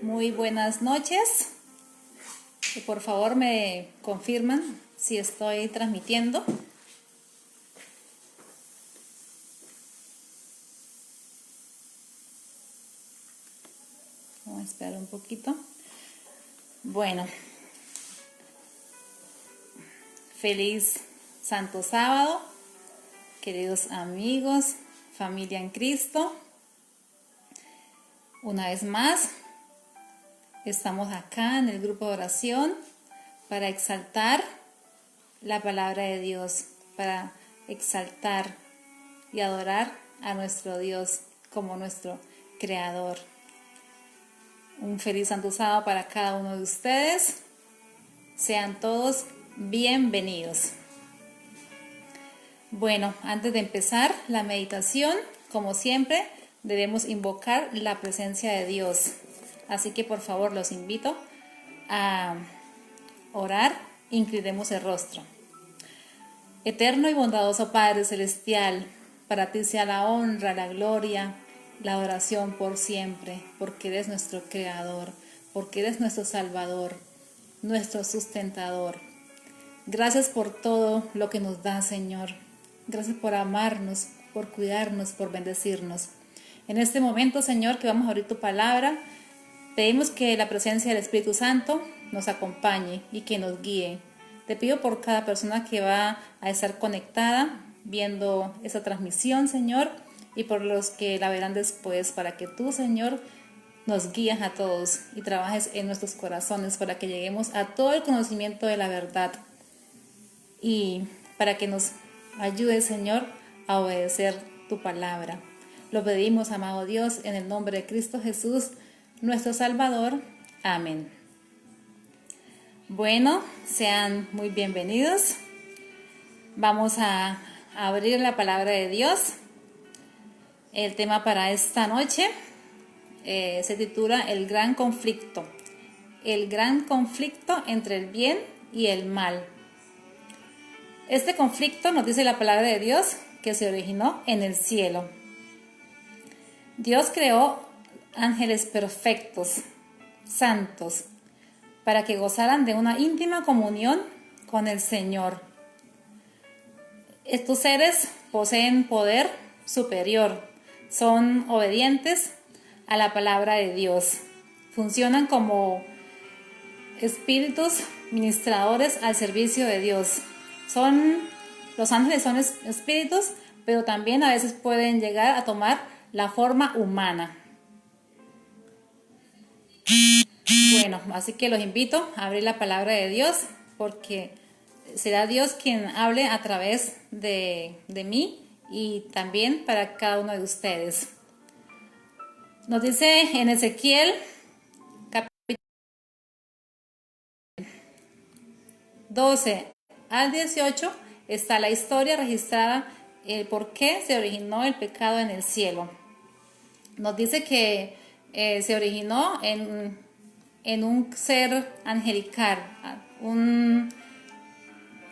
Muy buenas noches. Por favor, me confirman si estoy transmitiendo. Vamos a esperar un poquito. Bueno, feliz Santo Sábado, queridos amigos, familia en Cristo. Una vez más, estamos acá en el grupo de oración para exaltar la palabra de Dios, para exaltar y adorar a nuestro Dios como nuestro Creador. Un feliz Santo Sábado para cada uno de ustedes. Sean todos bienvenidos. Bueno, antes de empezar la meditación, como siempre, debemos invocar la presencia de Dios. Así que por favor los invito a orar, inclinemos el rostro. Eterno y bondadoso Padre Celestial, para ti sea la honra, la gloria, la adoración por siempre, porque eres nuestro Creador, porque eres nuestro Salvador, nuestro sustentador. Gracias por todo lo que nos das, Señor. Gracias por amarnos, por cuidarnos, por bendecirnos. En este momento, Señor, que vamos a abrir tu palabra, pedimos que la presencia del Espíritu Santo nos acompañe y que nos guíe. Te pido por cada persona que va a estar conectada viendo esa transmisión, Señor, y por los que la verán después, para que tú, Señor, nos guíes a todos y trabajes en nuestros corazones para que lleguemos a todo el conocimiento de la verdad y para que nos ayudes, Señor, a obedecer tu palabra. Lo pedimos, amado Dios, en el nombre de Cristo Jesús, nuestro Salvador. Amén. Bueno, sean muy bienvenidos. Vamos a abrir la palabra de Dios. El tema para esta noche se titula El gran conflicto. El gran conflicto entre el bien y el mal. Este conflicto, nos dice la palabra de Dios, que se originó en el cielo. Dios creó ángeles perfectos, santos, para que gozaran de una íntima comunión con el Señor. Estos seres poseen poder superior, son obedientes a la palabra de Dios, funcionan como espíritus ministradores al servicio de Dios. Los ángeles son espíritus, pero también a veces pueden llegar a tomar la forma humana. Bueno, así que los invito a abrir la palabra de Dios, porque será Dios quien hable a través de mí y también para cada uno de ustedes. Nos dice en Ezequiel capítulo 12 al 18 está la historia registrada, el por qué se originó el pecado en el cielo. Nos dice que se originó en un ser angelical, un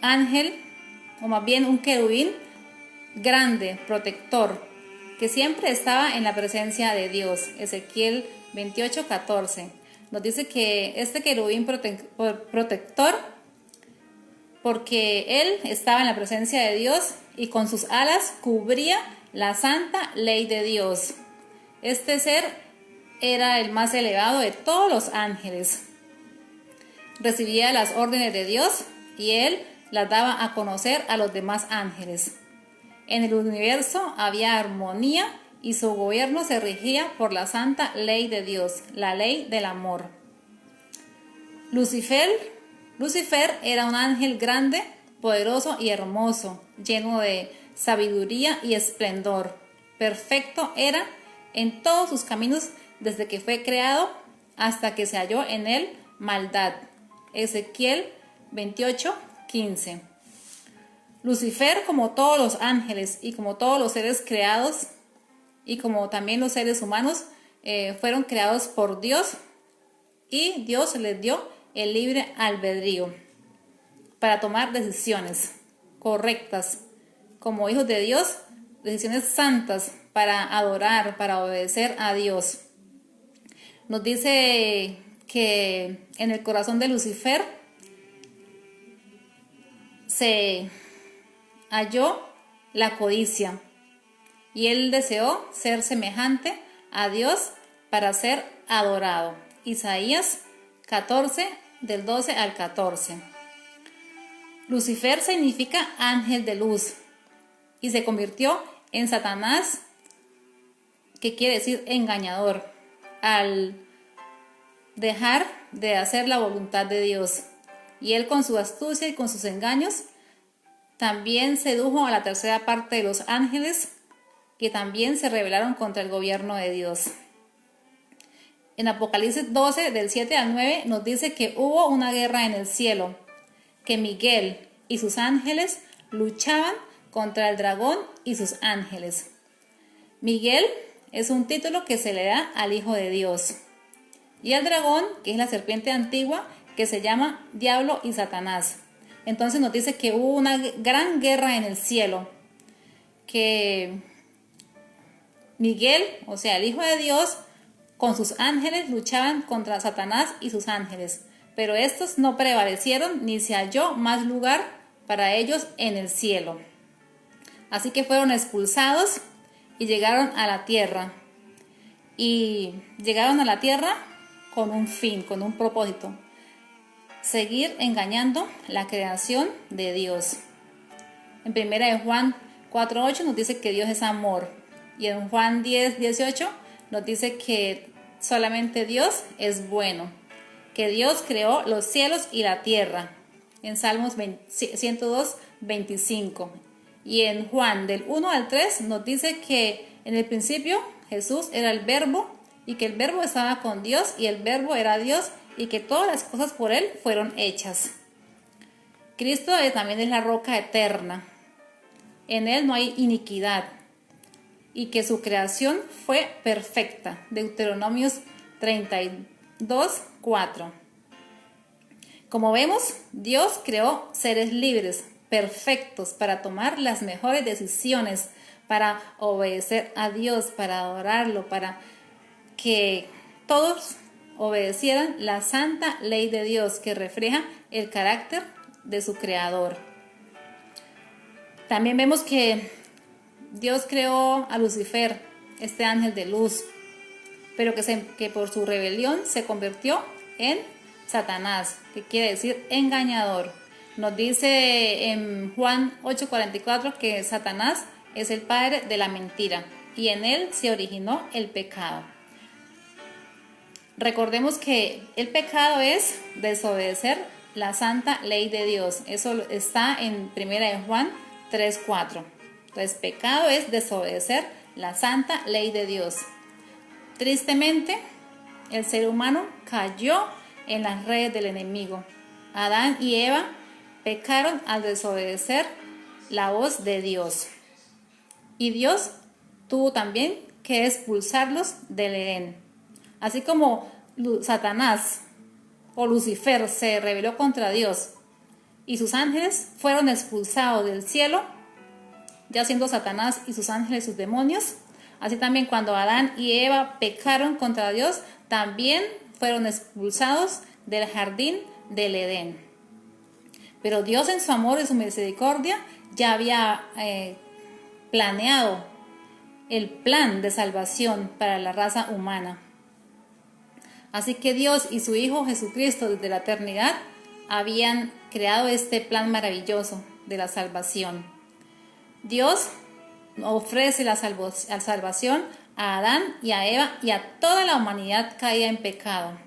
ángel, o más bien un querubín grande, protector, que siempre estaba en la presencia de Dios. Ezequiel 28:14 nos dice que este querubín protector, porque él estaba en la presencia de Dios y con sus alas cubría la santa ley de Dios. Este ser era el más elevado de todos los ángeles. Recibía las órdenes de Dios y él las daba a conocer a los demás ángeles. En el universo había armonía y su gobierno se regía por la santa ley de Dios, la ley del amor. Lucifer era un ángel grande, poderoso y hermoso, lleno de sabiduría y esplendor. Perfecto era en todos sus caminos desde que fue creado hasta que se halló en él maldad. Ezequiel 28:15. Lucifer, como todos los ángeles y como todos los seres creados y como también los seres humanos, fueron creados por Dios y Dios les dio el libre albedrío para tomar decisiones correctas como hijos de Dios, decisiones santas para adorar, para obedecer a Dios. Nos dice que en el corazón de Lucifer se halló la codicia y él deseó ser semejante a Dios para ser adorado. Isaías 14, del 12 al 14. Lucifer significa ángel de luz y se convirtió en Satanás, que quiere decir engañador, al dejar de hacer la voluntad de Dios. Y él, con su astucia y con sus engaños, también sedujo a la tercera parte de los ángeles, que también se rebelaron contra el gobierno de Dios. En Apocalipsis 12, del 7 al 9, nos dice que hubo una guerra en el cielo, que Miguel y sus ángeles luchaban contra el dragón y sus ángeles. Miguel es un título que se le da al Hijo de Dios. Y el dragón, que es la serpiente antigua, que se llama Diablo y Satanás. Entonces nos dice que hubo una gran guerra en el cielo, que Miguel, o sea, el Hijo de Dios, con sus ángeles luchaban contra Satanás y sus ángeles, pero estos no prevalecieron ni se halló más lugar para ellos en el cielo. Así que fueron expulsados y llegaron a la tierra. Y llegaron a la tierra con un fin, con un propósito: seguir engañando la creación de Dios. En 1 Juan 4:8 nos dice que Dios es amor. Y en Juan 10:18 nos dice que solamente Dios es bueno, que Dios creó los cielos y la tierra. En Salmos 102:25. Y en Juan del 1 al 3 nos dice que en el principio Jesús era el Verbo, y que el Verbo estaba con Dios y el Verbo era Dios, y que todas las cosas por él fueron hechas. Cristo también es la roca eterna. En él no hay iniquidad, y que su creación fue perfecta. Deuteronomios 32:4. Como vemos, Dios creó seres libres, perfectos, para tomar las mejores decisiones, para obedecer a Dios, para adorarlo, para que todos obedecieran la santa ley de Dios, que refleja el carácter de su creador. También vemos que Dios creó a Lucifer, este ángel de luz, pero que por su rebelión se convirtió en Satanás, que quiere decir engañador. Nos dice en Juan 8:44 que Satanás es el padre de la mentira y en él se originó el pecado. Recordemos que el pecado es desobedecer la santa ley de Dios. Eso está en 1 Juan 3:4. Entonces, pecado es desobedecer la santa ley de Dios. Tristemente, el ser humano cayó en las redes del enemigo. Adán y Eva pecaron al desobedecer la voz de Dios. Y Dios tuvo también que expulsarlos del Edén. Así como Satanás o Lucifer se rebeló contra Dios y sus ángeles fueron expulsados del cielo, ya siendo Satanás y sus ángeles sus demonios, así también cuando Adán y Eva pecaron contra Dios, también fueron expulsados del jardín del Edén. Pero Dios, en su amor y su misericordia, ya había planeado el plan de salvación para la raza humana. Así que Dios y su Hijo Jesucristo, desde la eternidad, habían creado este plan maravilloso de la salvación. Dios ofrece la salvación a Adán y a Eva y a toda la humanidad caída en pecado.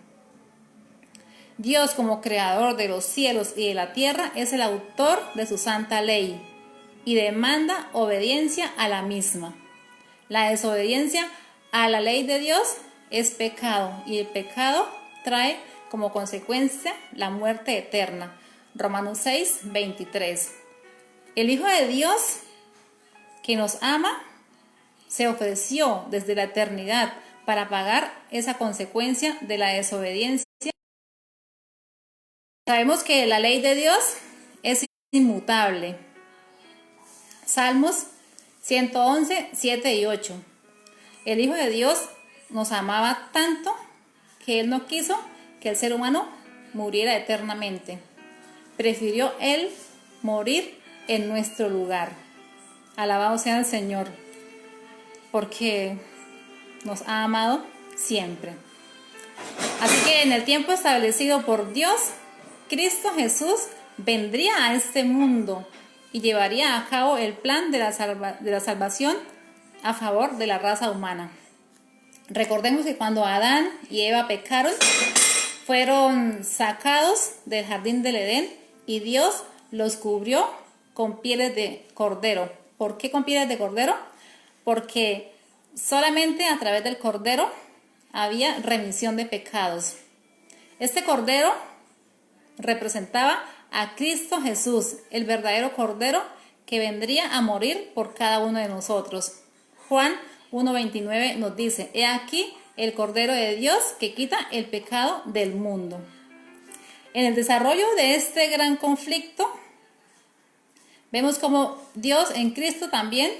Dios, como creador de los cielos y de la tierra, es el autor de su santa ley y demanda obediencia a la misma. La desobediencia a la ley de Dios es pecado, y el pecado trae como consecuencia la muerte eterna. Romanos 6:23. El Hijo de Dios, que nos ama, se ofreció desde la eternidad para pagar esa consecuencia de la desobediencia. Sabemos que la ley de Dios es inmutable. Salmos 111, 7 y 8. El Hijo de Dios nos amaba tanto que Él no quiso que el ser humano muriera eternamente. Prefirió Él morir en nuestro lugar. Alabado sea el Señor, porque nos ha amado siempre. Así que en el tiempo establecido por Dios, Cristo Jesús vendría a este mundo y llevaría a cabo el plan de la salvación a favor de la raza humana. Recordemos que cuando Adán y Eva pecaron, fueron sacados del jardín del Edén y Dios los cubrió con pieles de cordero. ¿Por qué con pieles de cordero? Porque solamente a través del cordero había remisión de pecados. Este cordero representaba a Cristo Jesús, el verdadero cordero que vendría a morir por cada uno de nosotros. Juan 1:29 nos dice: he aquí el Cordero de Dios que quita el pecado del mundo. En el desarrollo de este gran conflicto, vemos como Dios en Cristo también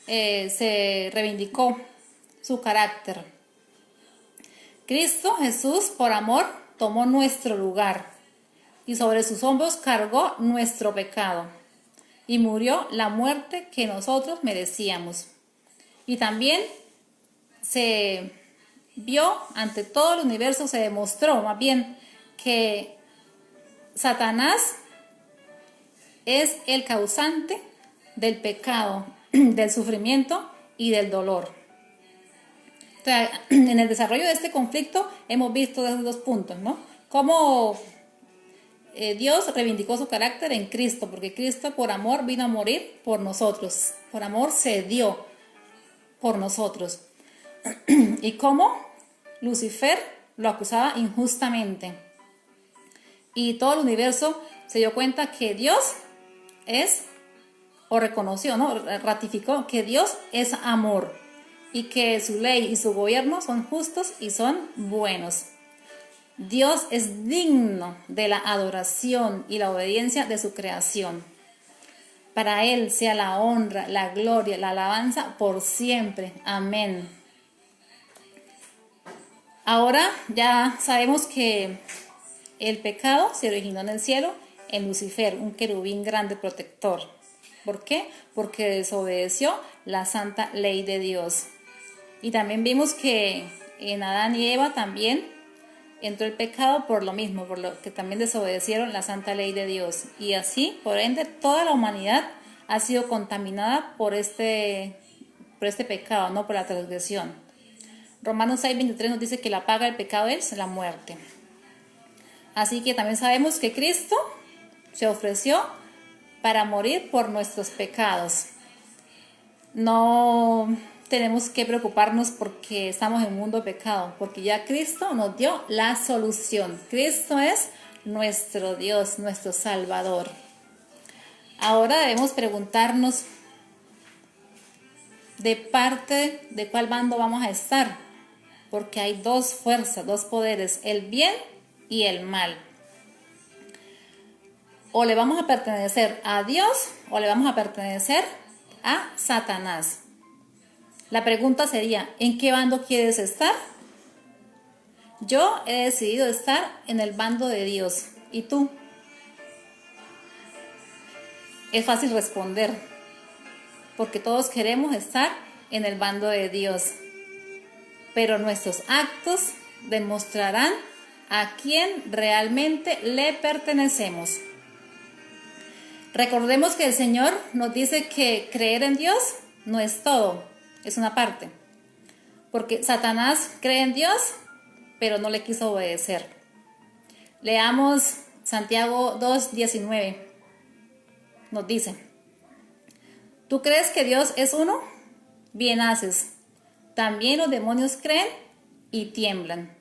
se reivindicó su carácter. Cristo Jesús, por amor, tomó nuestro lugar y sobre sus hombros cargó nuestro pecado y murió la muerte que nosotros merecíamos. Y también se vio ante todo el universo, se demostró más bien que Satanás es el causante del pecado, del sufrimiento y del dolor. O sea, en el desarrollo de este conflicto hemos visto esos dos puntos, ¿no? Cómo Dios reivindicó su carácter en Cristo, porque Cristo por amor vino a morir por nosotros, por amor se dio por nosotros. Y cómo Lucifer lo acusaba injustamente. Y todo el universo se dio cuenta que Dios es, o reconoció, ¿no? Ratificó que Dios es amor y que su ley y su gobierno son justos y son buenos. Dios es digno de la adoración y la obediencia de su creación. Para Él sea la honra, la gloria, la alabanza por siempre. Amén. Ahora ya sabemos que el pecado se originó en el cielo, en Lucifer, un querubín grande protector. ¿Por qué? Porque desobedeció la santa ley de Dios. Y también vimos que en Adán y Eva también entró el pecado por lo mismo, por lo que también desobedecieron la santa ley de Dios. Y así, por ende, toda la humanidad ha sido contaminada por este pecado, no por la transgresión. Romanos 6:23 nos dice que la paga del pecado es la muerte. Así que también sabemos que Cristo se ofreció para morir por nuestros pecados. No tenemos que preocuparnos porque estamos en un mundo de pecado, porque ya Cristo nos dio la solución. Cristo es nuestro Dios, nuestro Salvador. Ahora debemos preguntarnos de parte de cuál bando vamos a estar, porque hay dos fuerzas, dos poderes, el bien y el mal. O le vamos a pertenecer a Dios o le vamos a pertenecer a Satanás. La pregunta sería, ¿en qué bando quieres estar? Yo he decidido estar en el bando de Dios. ¿Y tú? Es fácil responder, porque todos queremos estar en el bando de Dios. Pero nuestros actos demostrarán a quién realmente le pertenecemos. Recordemos que el Señor nos dice que creer en Dios no es todo, es una parte. Porque Satanás cree en Dios, pero no le quiso obedecer. Leamos Santiago 2:19. Nos dice: ¿tú crees que Dios es uno? Bien haces. También los demonios creen y tiemblan.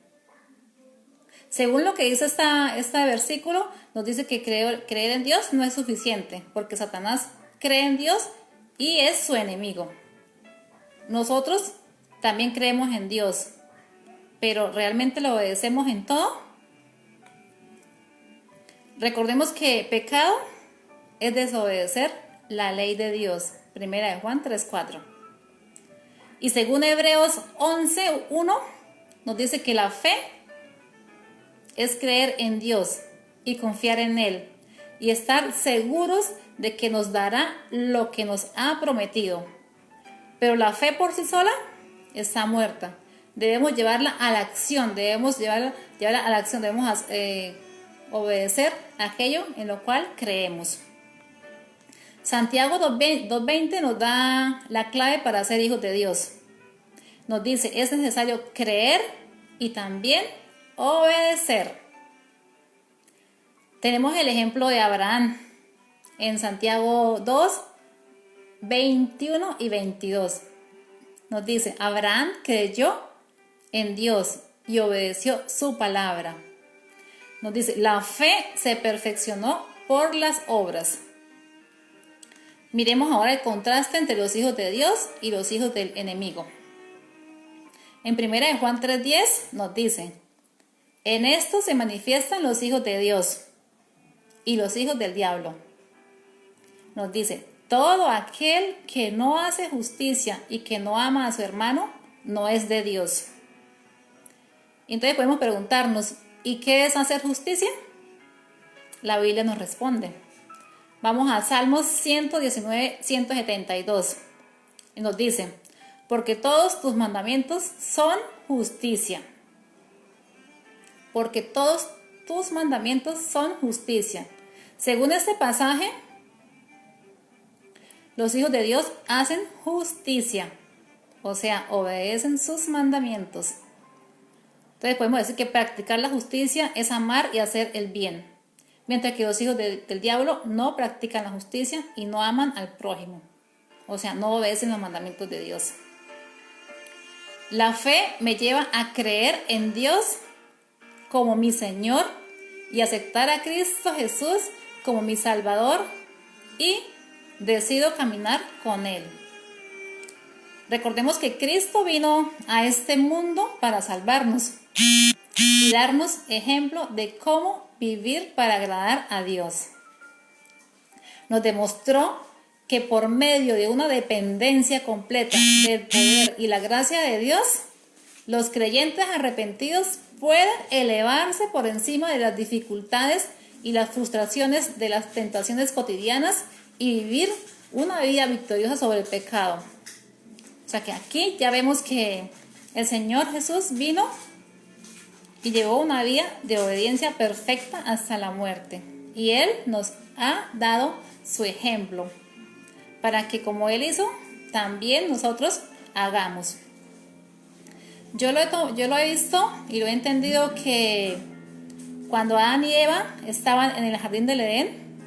Según lo que dice este versículo, nos dice que creer en Dios no es suficiente, porque Satanás cree en Dios y es su enemigo. Nosotros también creemos en Dios, pero ¿realmente lo obedecemos en todo? Recordemos que pecado es desobedecer la ley de Dios. Primera de Juan 3:4. Y según Hebreos 11:1 nos dice que la fe es creer en Dios y confiar en Él y estar seguros de que nos dará lo que nos ha prometido. Pero la fe por sí sola está muerta. Debemos llevarla a la acción, debemos llevarla a la acción, debemos obedecer aquello en lo cual creemos. Santiago 2:20 nos da la clave para ser hijos de Dios. Nos dice, es necesario creer y también obedecer. Tenemos el ejemplo de Abraham en Santiago 2:21 y 22. Nos dice, Abraham creyó en Dios y obedeció su palabra. Nos dice, la fe se perfeccionó por las obras. Miremos ahora el contraste entre los hijos de Dios y los hijos del enemigo. En 1 Juan 3:10 nos dice, en esto se manifiestan los hijos de Dios y los hijos del diablo. Nos dice, todo aquel que no hace justicia y que no ama a su hermano, no es de Dios. Entonces podemos preguntarnos, ¿y qué es hacer justicia? La Biblia nos responde. Vamos a Salmos 119, 172. Y nos dice, porque todos tus mandamientos son justicia. Porque todos tus mandamientos son justicia. Según este pasaje, los hijos de Dios hacen justicia, o sea, obedecen sus mandamientos. Entonces podemos decir que practicar la justicia es amar y hacer el bien, mientras que los hijos del diablo no practican la justicia y no aman al prójimo, o sea, no obedecen los mandamientos de Dios. La fe me lleva a creer en Dios como mi Señor y aceptar a Cristo Jesús como mi Salvador y decido caminar con Él. Recordemos que Cristo vino a este mundo para salvarnos y darnos ejemplo de cómo vivir para agradar a Dios. Nos demostró que por medio de una dependencia completa del poder y la gracia de Dios, los creyentes arrepentidos pueden elevarse por encima de las dificultades y las frustraciones de las tentaciones cotidianas y vivir una vida victoriosa sobre el pecado. O sea que aquí ya vemos que el Señor Jesús vino y llevó una vida de obediencia perfecta hasta la muerte. Y Él nos ha dado su ejemplo para que como Él hizo, también nosotros hagamos. Yo lo he visto y lo he entendido que cuando Adán y Eva estaban en el jardín del Edén,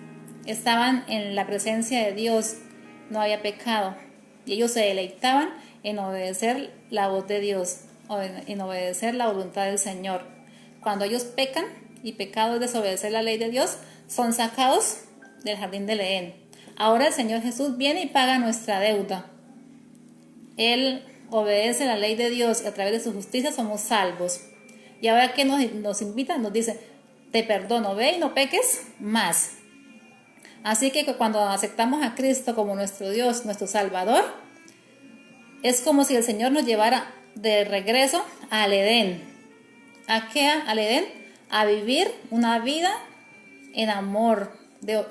estaban en la presencia de Dios, no había pecado. Y ellos se deleitaban en obedecer la voz de Dios, o en obedecer la voluntad del Señor. Cuando ellos pecan, y pecado es desobedecer la ley de Dios, son sacados del jardín del Edén. Ahora el Señor Jesús viene y paga nuestra deuda. Él obedece la ley de Dios y a través de su justicia somos salvos. Y ahora que nos invita, nos dice, te perdono, ve y no peques más. Así que cuando aceptamos a Cristo como nuestro Dios, nuestro Salvador, es como si el Señor nos llevara de regreso al Edén. ¿A qué? Al Edén, a vivir una vida en amor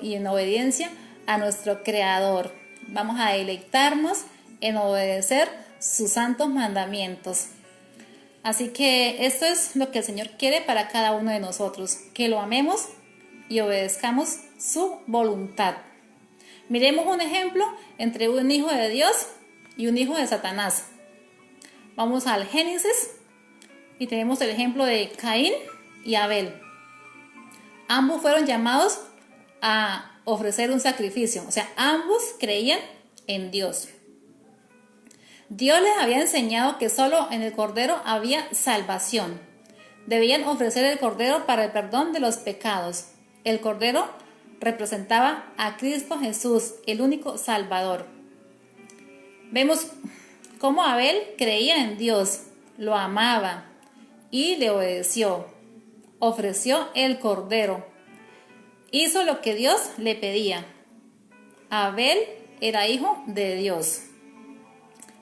y en obediencia a nuestro Creador. Vamos a deleitarnos en obedecer sus santos mandamientos. Así que esto es lo que el Señor quiere para cada uno de nosotros, que lo amemos y obedezcamos su voluntad. Miremos un ejemplo entre un hijo de Dios y un hijo de Satanás. Vamos al Génesis y tenemos el ejemplo de Caín y Abel. Ambos fueron llamados a ofrecer un sacrificio, o sea, ambos creían en Dios. Dios les había enseñado que solo en el Cordero había salvación. Debían ofrecer el Cordero para el perdón de los pecados. El Cordero representaba a Cristo Jesús, el único Salvador. Vemos cómo Abel creía en Dios, lo amaba y le obedeció. Ofreció el Cordero. Hizo lo que Dios le pedía. Abel era hijo de Dios.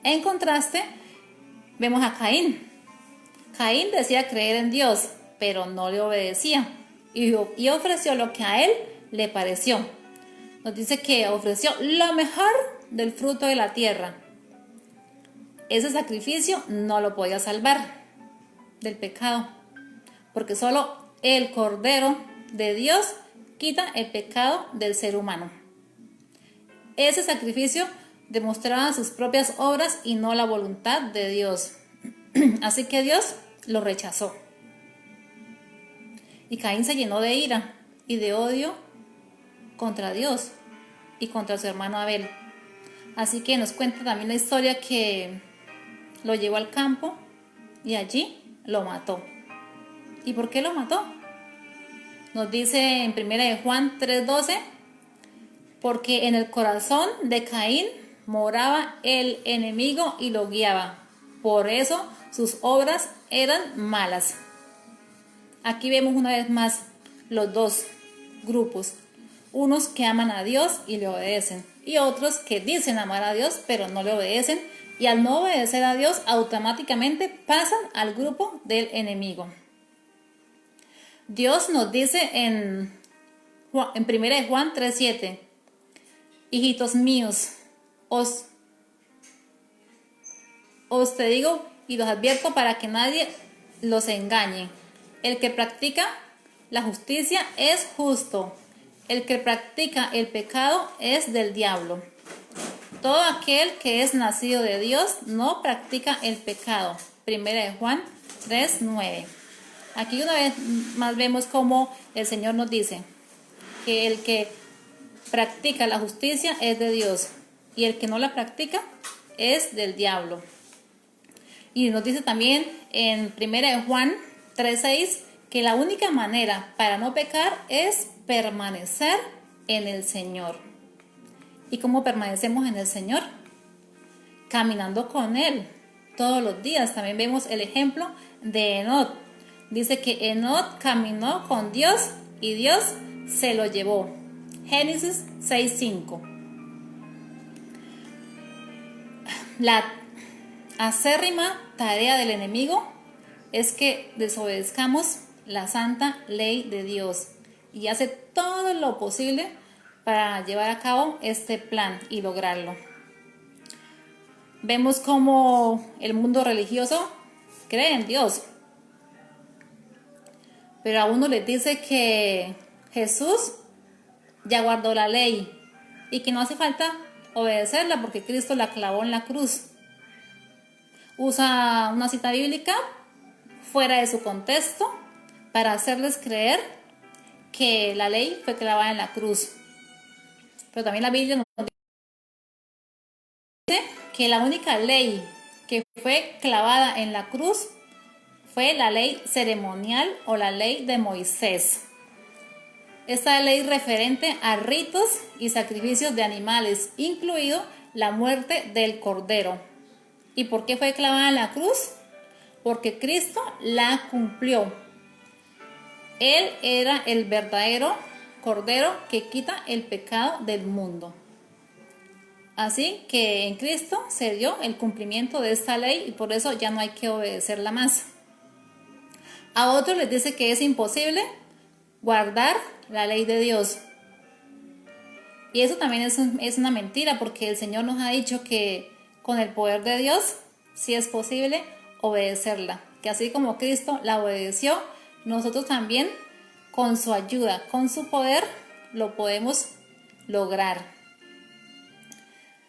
En contraste, vemos a Caín. Caín decía creer en Dios, pero no le obedecía y ofreció lo que a él le pareció. Nos dice que ofreció lo mejor del fruto de la tierra. Ese sacrificio no lo podía salvar del pecado, porque solo el Cordero de Dios quita el pecado del ser humano. Ese sacrificio demostraba sus propias obras y no la voluntad de Dios. Así que Dios lo rechazó. Y Caín se llenó de ira y de odio contra Dios y contra su hermano Abel. Así que nos cuenta también la historia que lo llevó al campo y allí lo mató. ¿Y por qué lo mató? Nos dice en 1 de Juan 3:12, porque en el corazón de Caín moraba el enemigo y lo guiaba. Por eso sus obras eran malas. Aquí vemos una vez más los dos grupos. Unos que aman a Dios y le obedecen. Y otros que dicen amar a Dios pero no le obedecen. Y al no obedecer a Dios automáticamente pasan al grupo del enemigo. Dios nos dice en 1 de Juan 3:7. Hijitos míos, os te digo y los advierto para que nadie los engañe. El que practica la justicia es justo. El que practica el pecado es del diablo. Todo aquel que es nacido de Dios no practica el pecado. 1 de Juan 3:9. Aquí una vez más vemos cómo el Señor nos dice que el que practica la justicia es de Dios y el que no la practica es del diablo. Y nos dice también en 1 de Juan 3:6 que la única manera para no pecar es permanecer en el Señor. ¿Y cómo permanecemos en el Señor? Caminando con Él todos los días. También vemos el ejemplo de Enoc. Dice que Enoc caminó con Dios y Dios se lo llevó. Génesis 6:5. La acérrima tarea del enemigo es que desobedezcamos la santa ley de Dios y hace todo lo posible para llevar a cabo este plan y lograrlo. Vemos cómo el mundo religioso cree en Dios, pero a uno les dice que Jesús ya guardó la ley y que no hace falta obedecerla porque Cristo la clavó en la cruz. Usa una cita bíblica fuera de su contexto para hacerles creer que la ley fue clavada en la cruz. Pero también la Biblia nos dice que la única ley que fue clavada en la cruz fue la ley ceremonial o la ley de Moisés. Esta ley referente a ritos y sacrificios de animales, incluido la muerte del cordero. ¿Y por qué fue clavada en la cruz? Porque Cristo la cumplió. Él era el verdadero cordero que quita el pecado del mundo. Así que en Cristo se dio el cumplimiento de esta ley y por eso ya no hay que obedecerla más. A otros les dice que es imposible guardar la ley de Dios. Y eso también es una mentira porque el Señor nos ha dicho que con el poder de Dios sí es posible obedecerla. Que así como Cristo la obedeció, nosotros también con su ayuda, con su poder, lo podemos lograr.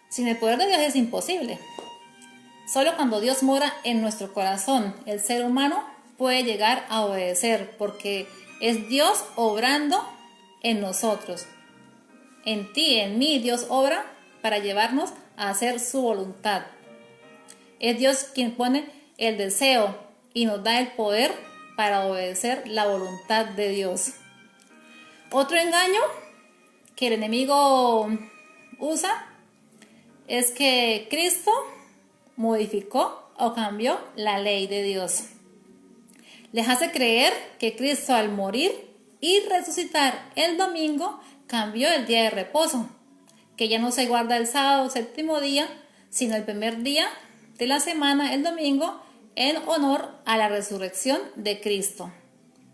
Sin el poder de Dios es imposible. Solo cuando Dios mora en nuestro corazón, el ser humano puede llegar a obedecer, porque es Dios obrando en nosotros. En ti, en mí, Dios obra para llevarnos a hacer su voluntad. Es Dios quien pone el deseo y nos da el poder para obedecer la voluntad de Dios. Otro engaño que el enemigo usa es que Cristo modificó o cambió la ley de Dios. Les hace creer que Cristo al morir y resucitar el domingo cambió el día de reposo, que ya no se guarda el sábado, séptimo día, sino el primer día de la semana, el domingo, en honor a la resurrección de Cristo.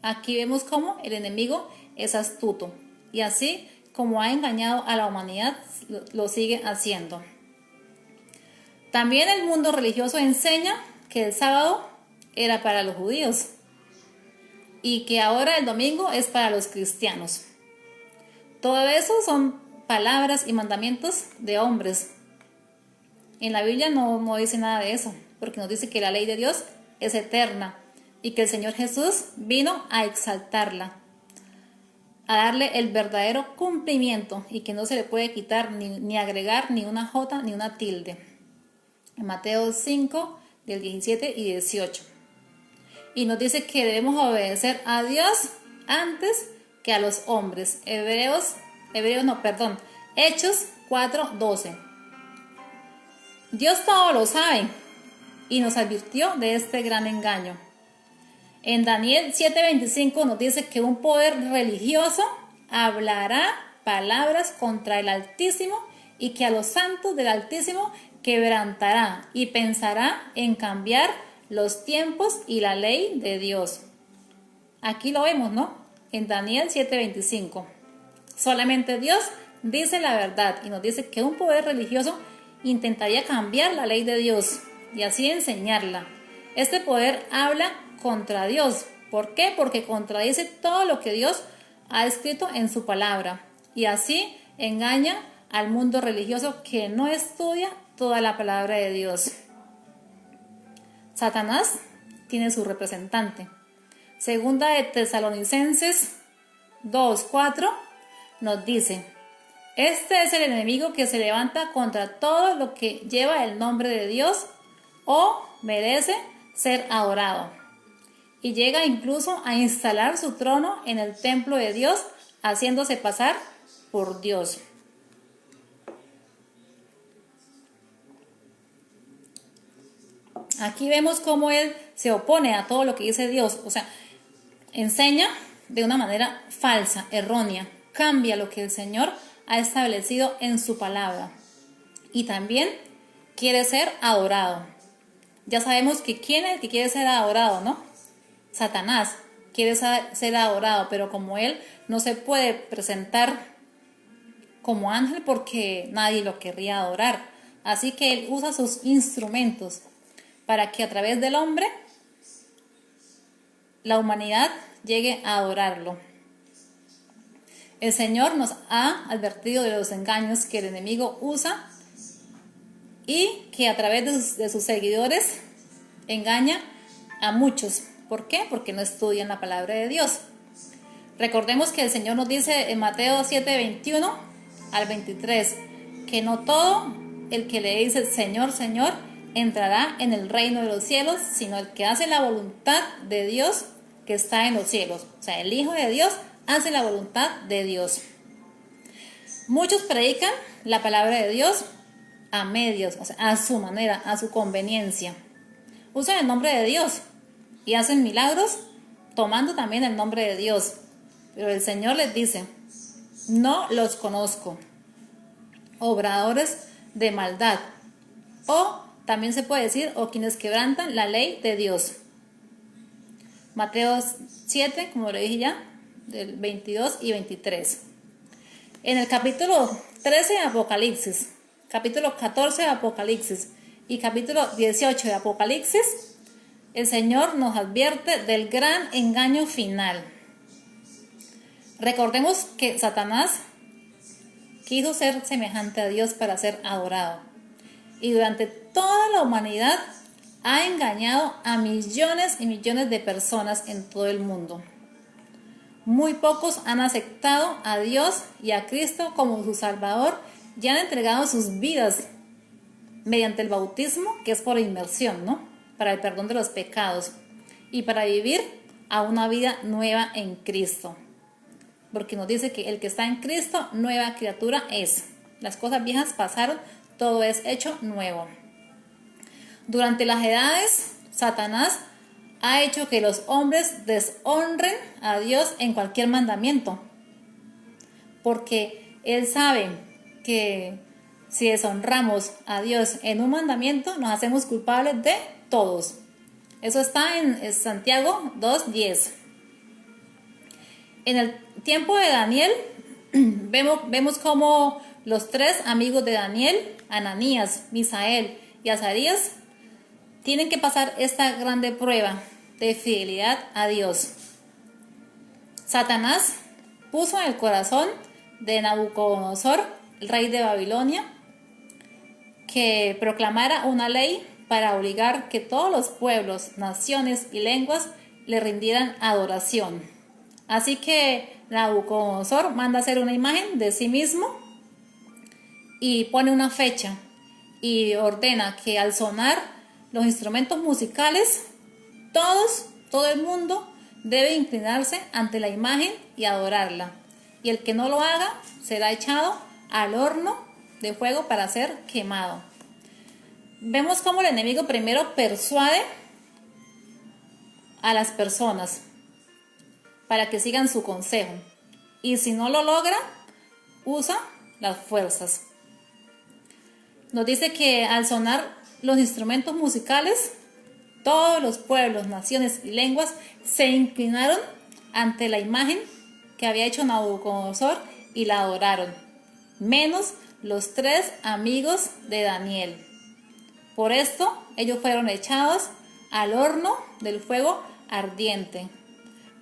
Aquí vemos cómo el enemigo es astuto y así como ha engañado a la humanidad, lo sigue haciendo. También el mundo religioso enseña que el sábado era para los judíos y que ahora el domingo es para los cristianos. Todo eso son palabras y mandamientos de hombres. En la Biblia no dice nada de eso, porque nos dice que la ley de Dios es eterna y que el Señor Jesús vino a exaltarla, a darle el verdadero cumplimiento y que no se le puede quitar ni agregar ni una jota ni una tilde. En Mateo 5, del 17 y 18. Y nos dice que debemos obedecer a Dios antes que a los hombres. Hechos 4, 12. Dios todo lo sabe y nos advirtió de este gran engaño. En Daniel 7:25 nos dice que un poder religioso hablará palabras contra el Altísimo y que a los santos del Altísimo quebrantará y pensará en cambiar los tiempos y la ley de Dios. Aquí lo vemos, ¿no? En Daniel 7:25. Solamente Dios dice la verdad y nos dice que un poder religioso intentaría cambiar la ley de Dios y así enseñarla. Este poder habla contra Dios. ¿Por qué? Porque contradice todo lo que Dios ha escrito en su palabra y así engaña al mundo religioso que no estudia toda la palabra de Dios. Satanás tiene su representante. Segunda de Tesalonicenses 2:4 nos dice: este es el enemigo que se levanta contra todo lo que lleva el nombre de Dios o merece ser adorado. Y llega incluso a instalar su trono en el templo de Dios, haciéndose pasar por Dios. Aquí vemos cómo él se opone a todo lo que dice Dios, o sea, enseña de una manera falsa, errónea, cambia lo que el Señor ha establecido en su palabra y también quiere ser adorado. Ya sabemos que quién es el que quiere ser adorado, ¿no? Satanás quiere ser adorado, pero como él no se puede presentar como ángel porque nadie lo querría adorar, así que él usa sus instrumentos para que a través del hombre la humanidad llegue a adorarlo. El Señor nos ha advertido de los engaños que el enemigo usa y que a través de sus seguidores engaña a muchos. ¿Por qué? Porque no estudian la palabra de Dios. Recordemos que el Señor nos dice en Mateo 7:21 al 23 que no todo el que le dice Señor, Señor entrará en el reino de los cielos, sino el que hace la voluntad de Dios que está en los cielos. O sea, el Hijo de Dios hace la voluntad de Dios. Muchos predican la palabra de Dios a medios, o sea, a su manera, a su conveniencia. Usan el nombre de Dios y hacen milagros tomando también el nombre de Dios. Pero el Señor les dice: no los conozco, obradores de maldad. O también se puede decir, o quienes quebrantan la ley de Dios. Mateo 7, como le dije ya, del 22 y 23. En el capítulo 13 de Apocalipsis, capítulo 14 de Apocalipsis y capítulo 18 de Apocalipsis, el Señor nos advierte del gran engaño final. Recordemos que Satanás quiso ser semejante a Dios para ser adorado. Y durante toda la humanidad ha engañado a millones y millones de personas en todo el mundo. Muy pocos han aceptado a Dios y a Cristo como su Salvador y han entregado sus vidas mediante el bautismo, que es por inmersión, ¿no? Para el perdón de los pecados y para vivir a una vida nueva en Cristo. Porque nos dice que el que está en Cristo, nueva criatura es. Las cosas viejas pasaron, todo es hecho nuevo. Durante las edades, Satanás ha hecho que los hombres deshonren a Dios en cualquier mandamiento, porque él sabe que si deshonramos a Dios en un mandamiento, nos hacemos culpables de todos. Eso está en Santiago 2:10. En el tiempo de Daniel, vemos como los tres amigos de Daniel, Ananías, Misael y Azarías, tienen que pasar esta grande prueba de fidelidad a Dios. Satanás puso en el corazón de Nabucodonosor, el rey de Babilonia, que proclamara una ley para obligar que todos los pueblos, naciones y lenguas le rindieran adoración. Así que Nabucodonosor manda hacer una imagen de sí mismo y pone una fecha y ordena que al sonar los instrumentos musicales, todo el mundo debe inclinarse ante la imagen y adorarla. Y el que no lo haga será echado al horno de fuego para ser quemado. Vemos cómo el enemigo primero persuade a las personas para que sigan su consejo. Y si no lo logra, usa las fuerzas. Nos dice que al sonar los instrumentos musicales, todos los pueblos, naciones y lenguas se inclinaron ante la imagen que había hecho Nabucodonosor y la adoraron, menos los tres amigos de Daniel. Por esto, ellos fueron echados al horno del fuego ardiente.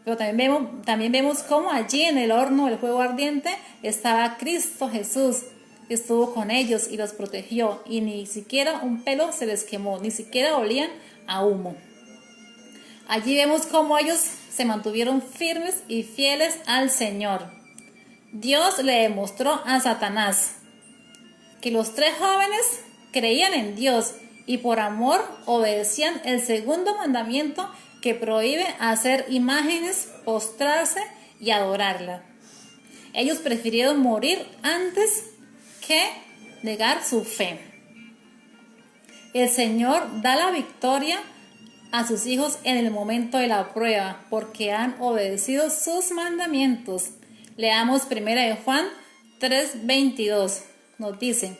Pero también vemos cómo allí en el horno del fuego ardiente estaba Cristo Jesús. Estuvo con ellos y los protegió, y ni siquiera un pelo se les quemó, ni siquiera olían a humo. Allí vemos cómo ellos se mantuvieron firmes y fieles al Señor. Dios le demostró a Satanás que los tres jóvenes creían en Dios y por amor obedecían el segundo mandamiento que prohíbe hacer imágenes, postrarse y adorarla. Ellos prefirieron morir antes que negar su fe. El Señor da la victoria a sus hijos en el momento de la prueba, porque han obedecido sus mandamientos. Leamos 1 de Juan 3:22. Nos dice: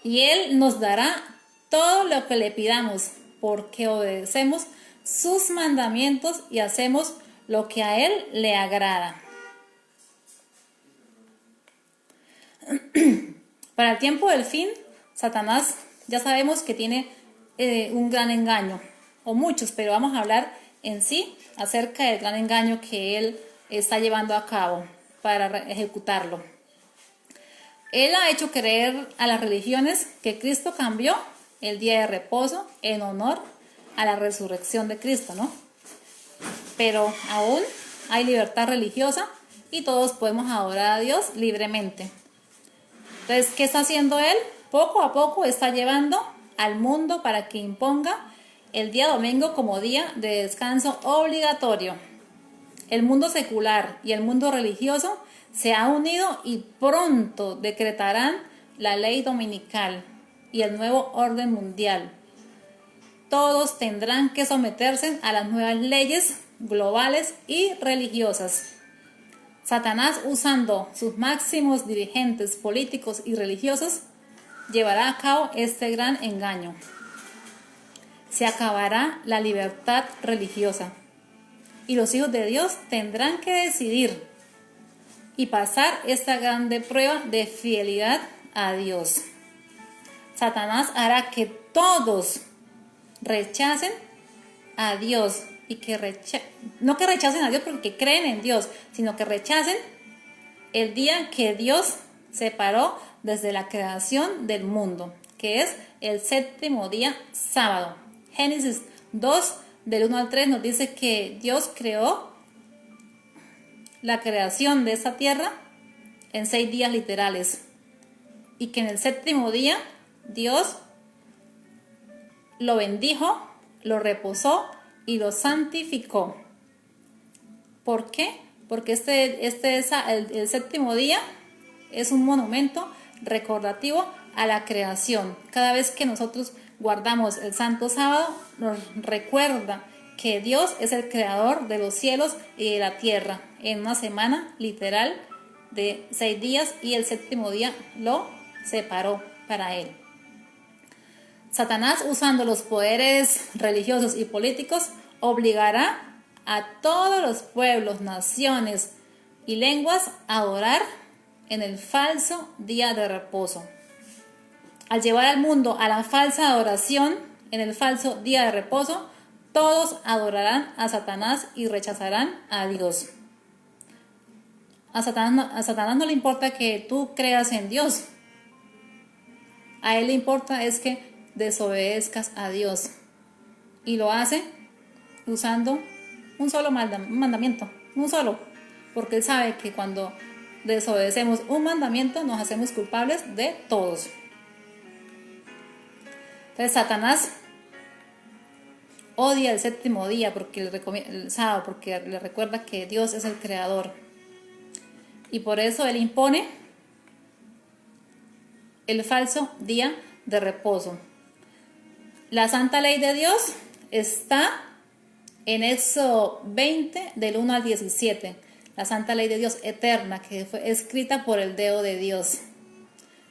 y Él nos dará todo lo que le pidamos, porque obedecemos sus mandamientos y hacemos lo que a Él le agrada. Para el tiempo del fin, Satanás ya sabemos que tiene un gran engaño, o muchos, pero vamos a hablar en sí acerca del gran engaño que él está llevando a cabo para ejecutarlo. Él ha hecho creer a las religiones que Cristo cambió el día de reposo en honor a la resurrección de Cristo, ¿no? Pero aún hay libertad religiosa y todos podemos adorar a Dios libremente. Entonces, ¿qué está haciendo él? Poco a poco está llevando al mundo para que imponga el día domingo como día de descanso obligatorio. El mundo secular y el mundo religioso se han unido y pronto decretarán la ley dominical y el nuevo orden mundial. Todos tendrán que someterse a las nuevas leyes globales y religiosas. Satanás, usando sus máximos dirigentes políticos y religiosos, llevará a cabo este gran engaño. Se acabará la libertad religiosa y los hijos de Dios tendrán que decidir y pasar esta grande prueba de fidelidad a Dios. Satanás hará que todos rechacen a Dios y no que rechacen a Dios porque creen en Dios, sino que rechacen el día que Dios separó desde la creación del mundo, que es el séptimo día, sábado. Génesis 2, del 1 al 3, nos dice que Dios creó la creación de esta tierra en 6 días literales y que en el séptimo día Dios lo bendijo, lo reposó y lo santificó. ¿Por qué? Porque el séptimo día es un monumento recordativo a la creación. Cada vez que nosotros guardamos el Santo Sábado, nos recuerda que Dios es el creador de los cielos y de la tierra en una semana literal de 6 días y el séptimo día lo separó para Él. Satanás, usando los poderes religiosos y políticos, obligará a todos los pueblos, naciones y lenguas a adorar en el falso día de reposo. Al llevar al mundo a la falsa adoración en el falso día de reposo, todos adorarán a Satanás y rechazarán a Dios. A Satanás no le importa que tú creas en Dios. A él le importa es que desobedezcas a Dios. Y lo hace usando un solo mandamiento, un solo. Porque él sabe que cuando desobedecemos un mandamiento nos hacemos culpables de todos. Entonces Satanás odia el séptimo día porque el sábado, porque le recuerda que Dios es el creador. Y por eso él impone el falso día de reposo. La santa ley de Dios está en Éxodo 20, del 1 al 17. La santa ley de Dios eterna, que fue escrita por el dedo de Dios.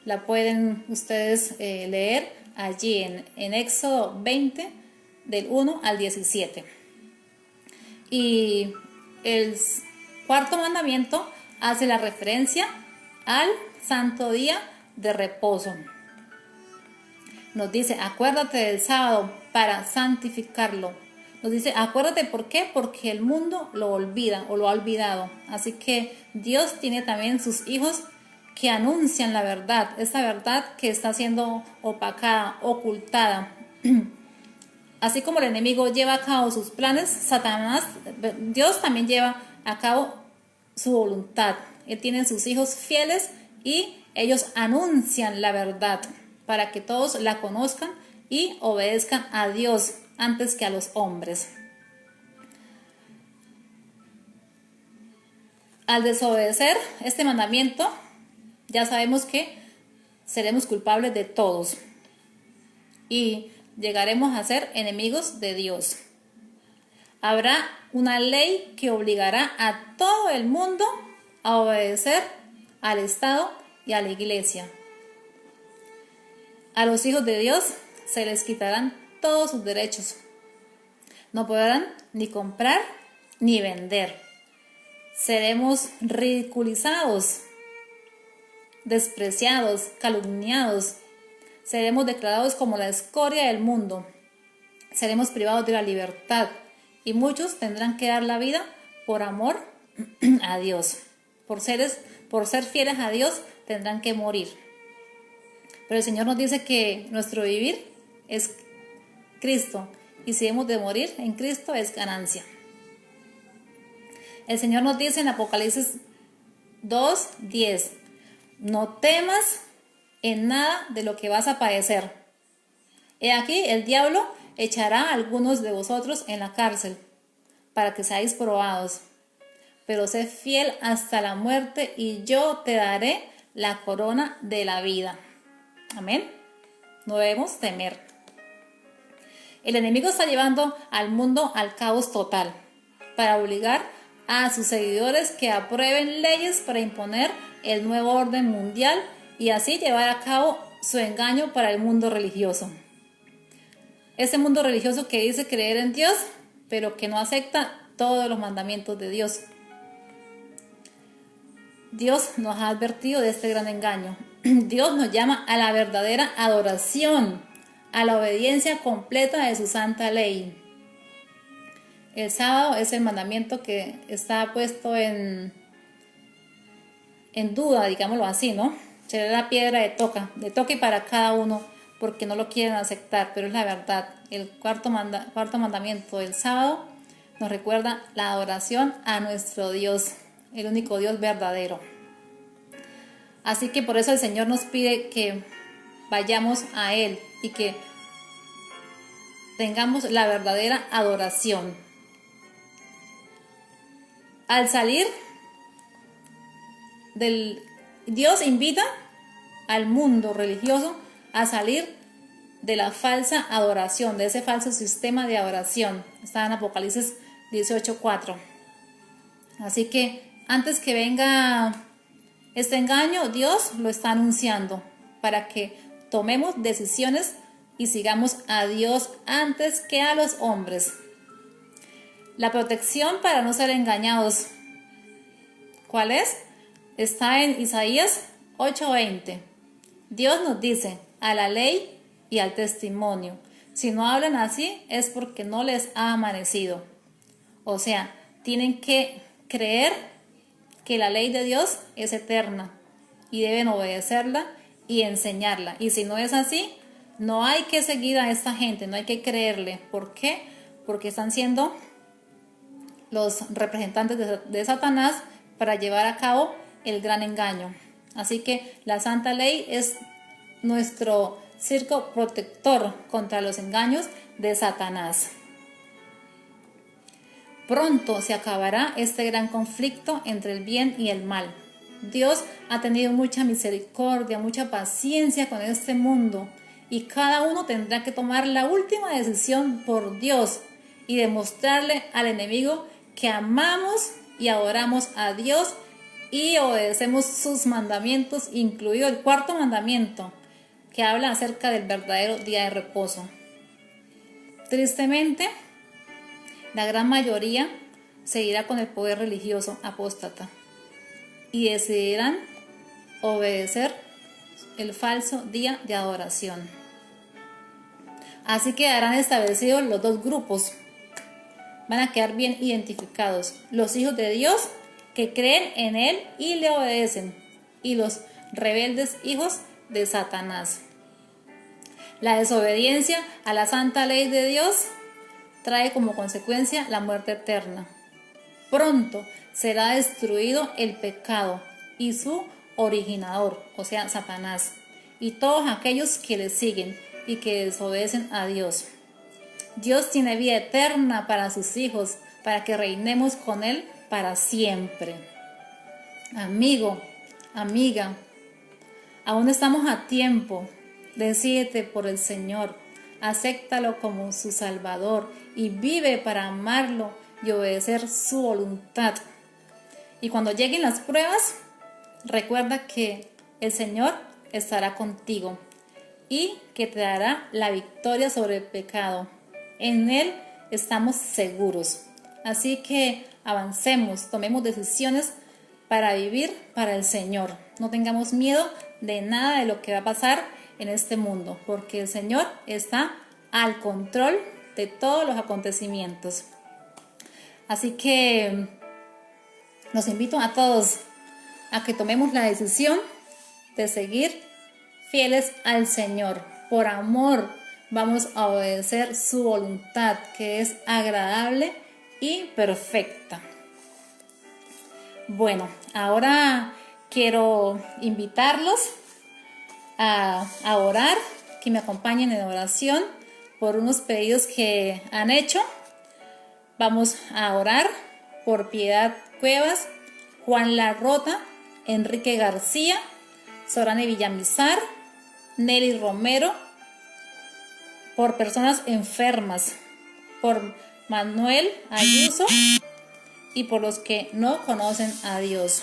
La pueden ustedes leer allí en Éxodo 20, del 1 al 17. Y el cuarto mandamiento hace la referencia al santo día de reposo. Nos dice, acuérdate del sábado para santificarlo. Nos dice, acuérdate, ¿por qué? Porque el mundo lo olvida o lo ha olvidado. Así que Dios tiene también sus hijos que anuncian la verdad, esa verdad que está siendo opacada, ocultada. Así como el enemigo lleva a cabo sus planes, Dios también lleva a cabo su voluntad. Él tiene sus hijos fieles y ellos anuncian la verdad para que todos la conozcan y obedezcan a Dios antes que a los hombres. Al desobedecer este mandamiento, ya sabemos que seremos culpables de todos y llegaremos a ser enemigos de Dios. Habrá una ley que obligará a todo el mundo a obedecer al Estado y a la Iglesia. A los hijos de Dios se les quitarán todos sus derechos. No podrán ni comprar ni vender. Seremos ridiculizados, despreciados, calumniados. Seremos declarados como la escoria del mundo. Seremos privados de la libertad. Y muchos tendrán que dar la vida por amor a Dios. Por ser fieles a Dios tendrán que morir. Pero el Señor nos dice que nuestro vivir es Cristo. Y si hemos de morir en Cristo es ganancia. El Señor nos dice en Apocalipsis 2:10, no temas en nada de lo que vas a padecer. He aquí el diablo echará a algunos de vosotros en la cárcel, para que seáis probados. Pero sé fiel hasta la muerte, y yo te daré la corona de la vida. Amén. No debemos temer. El enemigo está llevando al mundo al caos total, para obligar a sus seguidores que aprueben leyes para imponer el nuevo orden mundial y así llevar a cabo su engaño para el mundo religioso. Ese mundo religioso que dice creer en Dios, pero que no acepta todos los mandamientos de Dios. Dios nos ha advertido de este gran engaño. Dios nos llama a la verdadera adoración, a la obediencia completa de su santa ley. El sábado es el mandamiento que está puesto en duda, digámoslo así, ¿no? Será la piedra de toque para cada uno, porque no lo quieren aceptar, pero es la verdad. El cuarto mandamiento del sábado nos recuerda la adoración a nuestro Dios, el único Dios verdadero. Así que por eso el Señor nos pide que vayamos a Él y que tengamos la verdadera adoración. Al salir Dios invita al mundo religioso a salir de la falsa adoración, de ese falso sistema de adoración. Está en Apocalipsis 18:4. Así que antes que venga este engaño, Dios lo está anunciando para que tomemos decisiones y sigamos a Dios antes que a los hombres. La protección para no ser engañados, ¿cuál es? Está en Isaías 8:20. Dios nos dice, a la ley y al testimonio. Si no hablan así es porque no les ha amanecido. O sea, tienen que creer que la ley de Dios es eterna y deben obedecerla y enseñarla. Y si no es así, no hay que seguir a esta gente, no hay que creerle. ¿Por qué? Porque están siendo los representantes de Satanás para llevar a cabo el gran engaño. Así que la Santa Ley es nuestro circo protector contra los engaños de Satanás. Pronto se acabará este gran conflicto entre el bien y el mal. Dios ha tenido mucha misericordia, mucha paciencia con este mundo y cada uno tendrá que tomar la última decisión por Dios y demostrarle al enemigo que amamos y adoramos a Dios y obedecemos sus mandamientos, incluido el cuarto mandamiento, que habla acerca del verdadero día de reposo. Tristemente, la gran mayoría seguirá con el poder religioso apóstata y decidirán obedecer el falso día de adoración. Así quedarán establecidos los dos grupos. Van a quedar bien identificados: los hijos de Dios que creen en Él y le obedecen, y los rebeldes hijos de Satanás. La desobediencia a la santa ley de Dios trae como consecuencia la muerte eterna. Pronto será destruido el pecado y su originador, o sea, Satanás, y todos aquellos que le siguen y que desobedecen a Dios. Dios tiene vida eterna para sus hijos, para que reinemos con Él para siempre. Amigo, amiga, aún estamos a tiempo. Decídete por el Señor, acéptalo como su Salvador y vive para amarlo y obedecer su voluntad. Y cuando lleguen las pruebas, recuerda que el Señor estará contigo y que te dará la victoria sobre el pecado. En Él estamos seguros. Así que avancemos, tomemos decisiones para vivir para el Señor. No tengamos miedo de nada de lo que va a pasar en este mundo, porque el Señor está al control de todos los acontecimientos. Así que los invito a todos a que tomemos la decisión de seguir fieles al Señor. Por amor vamos a obedecer su voluntad, que es agradable y perfecta. Bueno, ahora quiero invitarlos a orar, que me acompañen en oración por unos pedidos que han hecho. Vamos a orar por Piedad Cuevas, Juan Larrota, Enrique García, Sorane Villamizar, Nelly Romero, por personas enfermas, por Manuel Ayuso y por los que no conocen a Dios.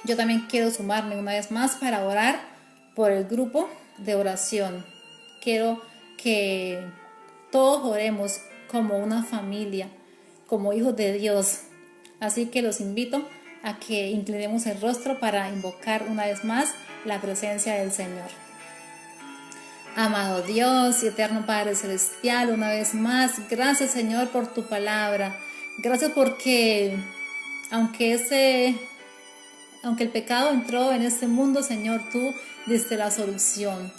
Yo también quiero sumarme una vez más para orar por el grupo de oración. Quiero que todos oremos como una familia, como hijos de Dios. Así que los invito a que inclinemos el rostro para invocar una vez más la presencia del Señor. Amado Dios y eterno Padre Celestial, una vez más, gracias Señor por tu palabra. Gracias porque aunque el pecado entró en este mundo, Señor, tú diste la solución.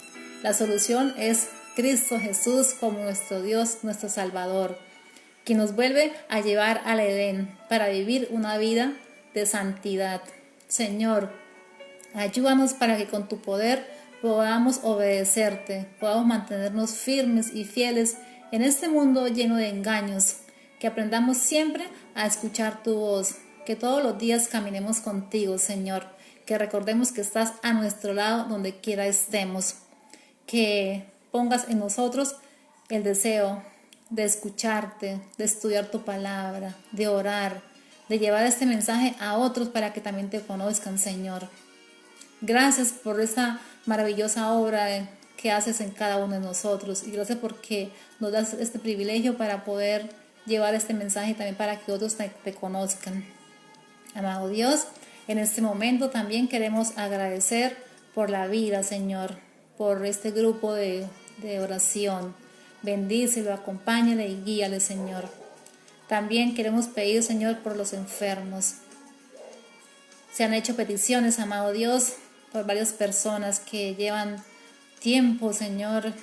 La solución es Cristo Jesús como nuestro Dios, nuestro Salvador, que nos vuelve a llevar al Edén para vivir una vida de santidad. Señor, ayúdanos para que con tu poder podamos obedecerte, podamos mantenernos firmes y fieles en este mundo lleno de engaños, que aprendamos siempre a escuchar tu voz, que todos los días caminemos contigo, Señor, que recordemos que estás a nuestro lado donde quiera estemos, que pongas en nosotros el deseo de escucharte, de estudiar tu palabra, de orar, de llevar este mensaje a otros para que también te conozcan, Señor. Gracias por esa maravillosa obra que haces en cada uno de nosotros. Y gracias porque nos das este privilegio para poder llevar este mensaje también para que otros te conozcan. Amado Dios, en este momento también queremos agradecer por la vida, Señor, por este grupo de oración. Bendícelo, acompáñale y guíale, Señor. También queremos pedir, Señor, por los enfermos. Se han hecho peticiones, amado Dios, por varias personas que llevan tiempo, Señor,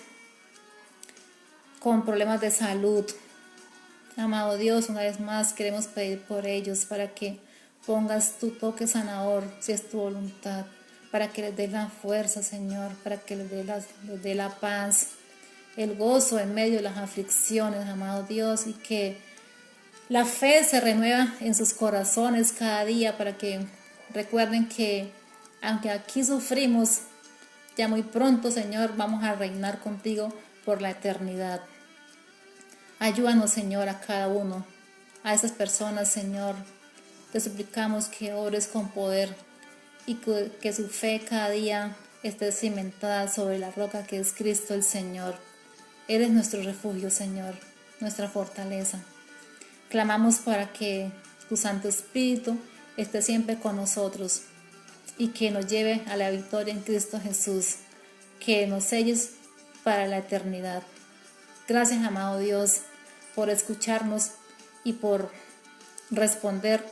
con problemas de salud. Amado Dios, una vez más queremos pedir por ellos para que pongas tu toque sanador, si es tu voluntad, para que les dé la fuerza, Señor, para que les dé la paz, el gozo en medio de las aflicciones, amado Dios, y que la fe se renueva en sus corazones cada día para que recuerden que aunque aquí sufrimos, ya muy pronto, Señor, vamos a reinar contigo por la eternidad. Ayúdanos, Señor, a cada uno, a esas personas, Señor. Te suplicamos que ores con poder y que su fe cada día esté cimentada sobre la roca que es Cristo el Señor. Eres nuestro refugio, Señor, nuestra fortaleza. Clamamos para que tu Santo Espíritu esté siempre con nosotros y que nos lleve a la victoria en Cristo Jesús, que nos selles para la eternidad. Gracias, amado Dios, por escucharnos y por responder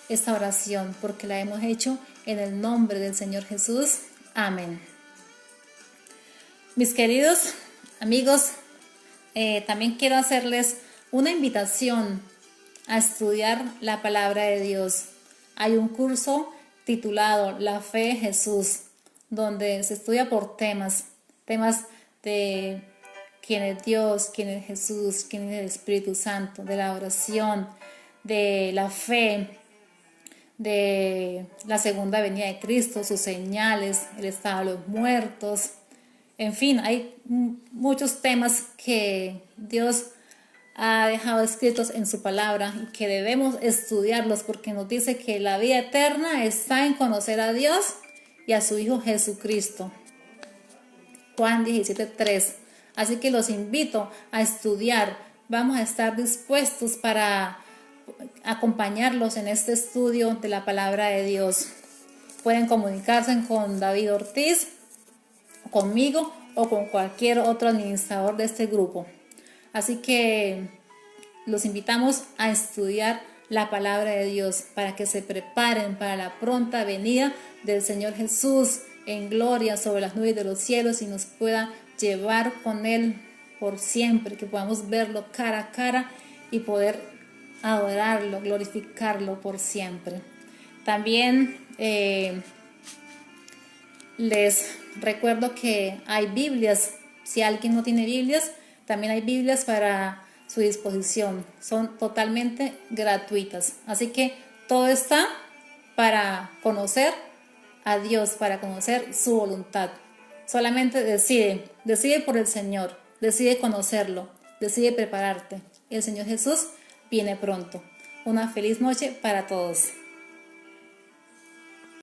esta oración, porque la hemos hecho en el nombre del Señor Jesús. Amén. Mis queridos amigos, también quiero hacerles una invitación a estudiar la palabra de Dios. Hay un curso titulado La Fe en Jesús, donde se estudia por temas de quién es Dios, quién es Jesús, quién es el Espíritu Santo, de la oración, de la fe, de la segunda venida de Cristo, sus señales, el estado de los muertos. En fin, hay muchos temas que Dios ha dejado escritos en su palabra y que debemos estudiarlos porque nos dice que la vida eterna está en conocer a Dios y a su Hijo Jesucristo. Juan 17:3. Así que los invito a estudiar. Vamos a estar dispuestos para acompañarlos en este estudio de la palabra de Dios. Pueden comunicarse con David Ortiz, conmigo o con cualquier otro administrador de este grupo. Así que los invitamos a estudiar la palabra de Dios para que se preparen para la pronta venida del Señor Jesús en gloria sobre las nubes de los cielos y nos pueda llevar con Él por siempre, que podamos verlo cara a cara y poder adorarlo, glorificarlo por siempre. También les recuerdo que hay Biblias. Si alguien no tiene Biblias, también hay Biblias para su disposición. Son totalmente gratuitas. Así que todo está para conocer a Dios, para conocer su voluntad. Solamente decide por el Señor, decide conocerlo, decide prepararte. El Señor Jesús viene pronto. Una feliz noche para todos.